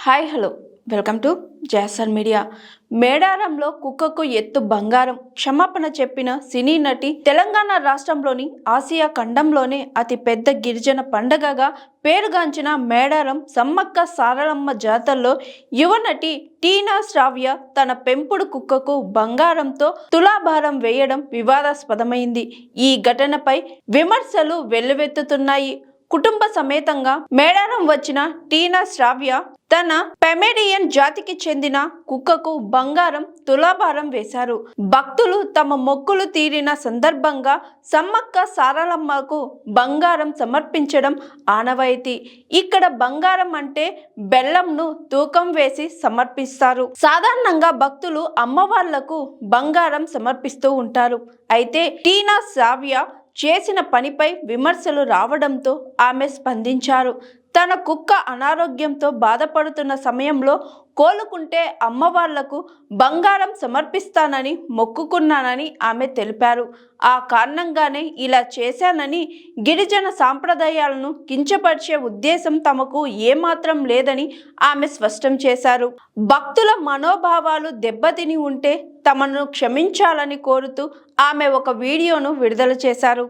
Hi hello welcome to Jasar media. మేడారంలో కుక్కకు ఎత్తు బంగారం క్షమాపణ చెప్పిన సినీ నటి. తెలంగాణ రాష్ట్రంలోని ఆసియా ఖండంలోనే అతి పెద్ద గిరిజన పండగగా పేరుగాంచిన మేడారం సమ్మక్క సారలమ్మ జాతరలో యువనటి టీనా శ్రావ్య తన పెంపుడు కుక్కకు బంగారంతో తులాభారం వేయడం వివాదాస్పదమైంది. ఈ ఘటనపై విమర్శలు వెల్లువెత్తుతున్నాయి. కుటుంబ సమేతంగా మేడారం వచ్చిన టీనా శ్రావ్య తన పెమేడియన్ జాతికి చెందిన కుక్కకు బంగారం తులాభారం వేశారు. భక్తులు తమ మొక్కులు తీరిన సందర్భంగా సమ్మక్క సారలమ్మకు బంగారం సమర్పించడం ఆనవాయితీ. ఇక్కడ బంగారం అంటే బెల్లంను తూకం వేసి సమర్పిస్తారు. సాధారణంగా భక్తులు అమ్మవార్లకు బంగారం సమర్పిస్తూ ఉంటారు. అయితే టీనా శ్రావ్య చేసిన పనిపై విమర్శలు రావడంతో ఆమె స్పందించారు. తన కుక్క అనారోగ్యంతో బాధపడుతున్న సమయంలో కోలుకుంటే అమ్మవార్లకు బంగారం సమర్పిస్తానని మొక్కుకున్నానని ఆమె తెలిపారు. ఆ కారణంగానే ఇలా చేశానని, గిరిజన సాంప్రదాయాలను కించపరిచే ఉద్దేశం తమకు ఏమాత్రం లేదని ఆమె స్పష్టం చేశారు. భక్తుల మనోభావాలు దెబ్బతిని ఉంటే తమను క్షమించాలని కోరుతూ ఆమె ఒక వీడియోను విడుదల చేశారు.